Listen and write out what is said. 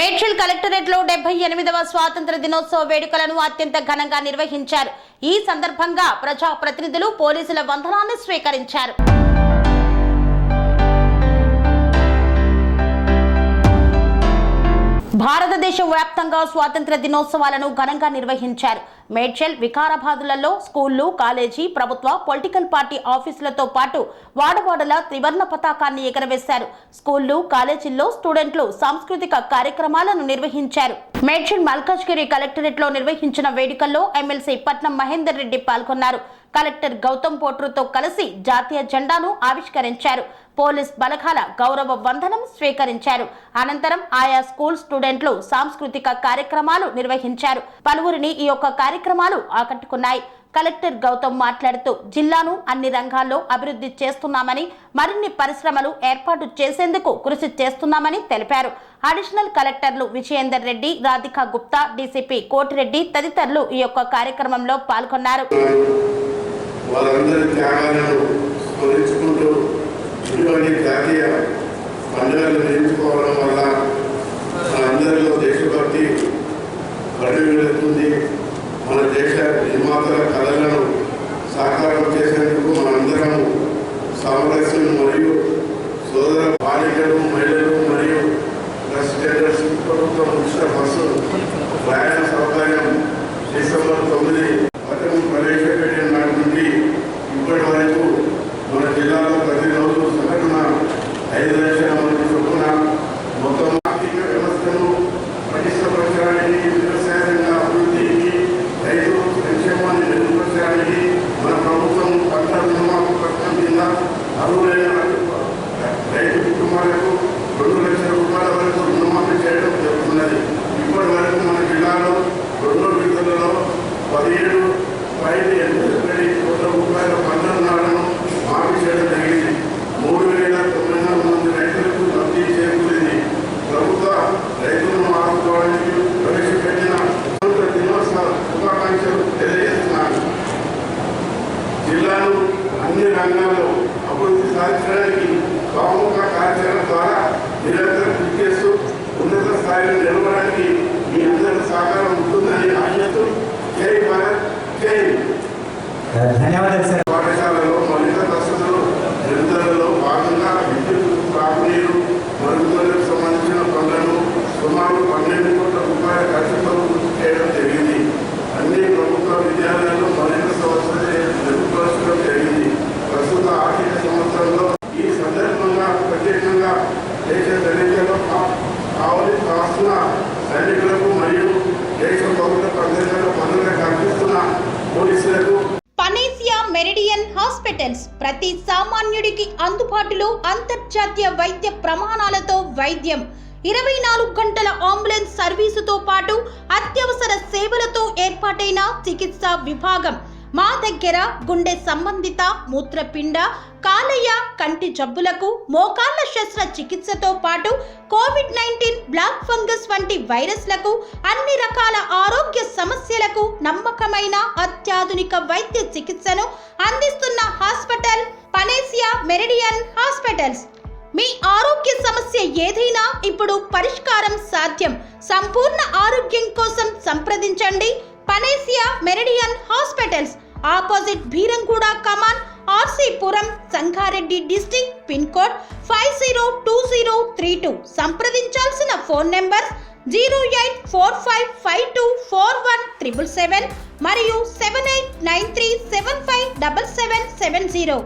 మేడ్చల్ కలెక్టరేట్లో 78వ స్వాతంత్ర దినోత్సవ వేడుకలను అత్యంత ఘనంగా నిర్వహించారు. ఈ సందర్భంగా ప్రజా ప్రతినిధులు పోలీసుల వందనాన్ని స్వీకరించారు. భారతదేశ వ్యాప్తంగా స్వాతంత్ర దినోత్సవాలను ఘనంగా నిర్వహించారు. మేడ్చల్, వికారాబాదులలో స్కూళ్లు, కాలేజీ, ప్రభుత్వ పొలిటికల్ పార్టీ ఆఫీసులతో పాటు వాడవాడల త్రివర్ణ పతాకాన్ని ఎగరవేశారు. స్కూళ్లు, కాలేజీల్లో స్టూడెంట్లు సాంస్కృతిక కార్యక్రమాలను నిర్వహించారు. మేడ్చల్ మల్కాజ్గిరి కలెక్టరేట్లో నిర్వహించిన వేడుకల్లో ఎమ్మెల్సీ పట్నం మహేందర్ రెడ్డి పాల్గొన్నారు. కలెక్టర్ గౌతమ్ పోట్రుతో కలిసి జాతీయ జెండాను ఆవిష్కరించారు. పోలీస్ బలగాల గౌరవ వందనం స్వీకరించారు. అనంతరం ఆయా స్కూల్ స్టూడెంట్లు సాంస్కృతిక కార్యక్రమాలు నిర్వహించారు. పలువురిని ఈ యొక్క కార్యక్రమాలు ఆకట్టుకున్నాయి. కలెక్టర్ గౌతమ్ మాట్లాడుతూ జిల్లాను అన్ని రంగాల్లో అభివృద్ధి చేస్తున్నామని, మరిన్ని పరిశ్రమలు ఏర్పాటు చేసేందుకు కృషి చేస్తున్నామని తెలిపారు. అడిషనల్ కలెక్టర్లు విజయేందర్ రెడ్డి, రాధికా గుప్తా, డీసీపీ కోటిరెడ్డి తదితరులు ఈ యొక్క కార్యక్రమంలో పాల్గొన్నారు. జాతీయ పండుగలు నేర్చుకోవడం వల్ల మనందరిలో దేశభక్తి పరిగెడుతుంది. మన దేశ నిర్మాతల కళలను సాకారం చేసేందుకు మనందరం సామరస్యం మరియు సోదర బాలికలు, మహిళలు మరియు ట్రాన్స్జెండర్స్ ప్రభుత్వం ఉచిత బస్సు ప్రయాణ సౌకర్యం డిసెంబర్ 9 పథకం ప్రవేశపెట్టిన నాటి నుండి ఇప్పటి వరకు మన జిల్లాలో ప్రతిరోజు సగటున 5 లక్షల మంది చొప్పున మొత్తం ఆర్థిక వ్యవస్థను పటిష్టపరచడానికి, వ్యవసాయ రంగ అభివృద్ధికి, రైతు సంక్షేమాన్ని మెరుగుపరచడానికి మన ప్రభుత్వం పంట రుణమాఫీ పథకం కింద అర్హులైన రైతు కుటుంబాలకు 2 లక్షల రూపాయల వరకు రుణమాఫీ చేయడం జరుగుతున్నది. ఇప్పటి వరకు మన జిల్లాలో 2 విడతలలో 17.8 కోట్ల రూపాయల పంట రుణాలను మాఫీ చేయడం జరిగింది. 3,900 మంది రైతులకు లబ్ధి చేకూరింది. ప్రభుత్వ రైతులను ఆదుకోవడానికి ప్రవేశపెట్టిన స్వాతంత్ర దినోత్సవ శుభాకాంక్షలు తెలియజేస్తున్నాను. జిల్లాను అన్ని రంగాల్లో అభివృద్ధి సాధించడానికి బహుముఖ కార్యాచరణ ద్వారా నిరంతరం కృషి చేస్తూ ఉన్నత స్థాయిలో నిలవడానికి మీ అందరి సహకారం ఉంటుందని ఆశిస్తూ జై భారత్, జై ధన్యవాదాలు సార్. పాఠశాలలో మౌలిక వసతులు నిరంతరంలో భాగంగా విద్యుత్, త్రాగునీరు, మరుగుదొడ్లకు సంబంధించిన పనులను సుమారు 12 కోట్ల రూపాయల ఖర్చుతో పూర్తి చేయడం జరిగింది. అన్ని ప్రభుత్వ విద్యాలయాల్లో మౌలిక వసతులు మెరుగుపరచడం జరిగింది. ప్రస్తుత ఆర్థిక సంవత్సరంలో ఈ సందర్భంగా ప్రత్యేకంగా దేశ సైనికులకు కావాల్సిన సైనికులకు మరియు దేశ పౌరులకు అందరికీ పనులను కల్పిస్తున్న పోలీసులకు పనేసియా మెరిడియన్ హాస్పిటల్స్ ప్రతి సామాన్యుడికి అందుబాటులో అంతర్జాతీయ వైద్య ప్రమాణాలతో వైద్యం, 24 గంటల అంబులెన్స్ సర్వీసుతో పాటు అత్యవసర సేవలతో ఏర్పాటైన చికిత్సా విభాగం. మా దగ్గర గుండె సంబంధిత, మూత్రపిండ, కాలేయ, కంటి జబ్బులకు, మోకాళ్ల శస్త్ర చికిత్సతో పాటు కోవిడ్-19, బ్లాక్ ఫంగస్ వంటి వైరస్లకు, అన్ని రకాల ఆరోగ్య సమస్యలకు నమ్మకమైన అత్యాధునిక వైద్య చికిత్సను అందిస్తున్న హాస్పిటల్ పనేసియా మెరిడియన్ హాస్పిటల్స్. మీ ఆరోగ్య సమస్య ఏదైనా ఇప్పుడు పరిష్కారం సాధ్యం. సంపూర్ణ ఆరోగ్యం కోసం సంప్రదించండి Panacea Meridian hospitals, opposite Bheeramguda Kaman, RC Puram, Sangareddy district, pin code 502032. సంప్రదించాల్సిన ఫోన్ నెంబర్ 0845524177 మరియు 7893757770.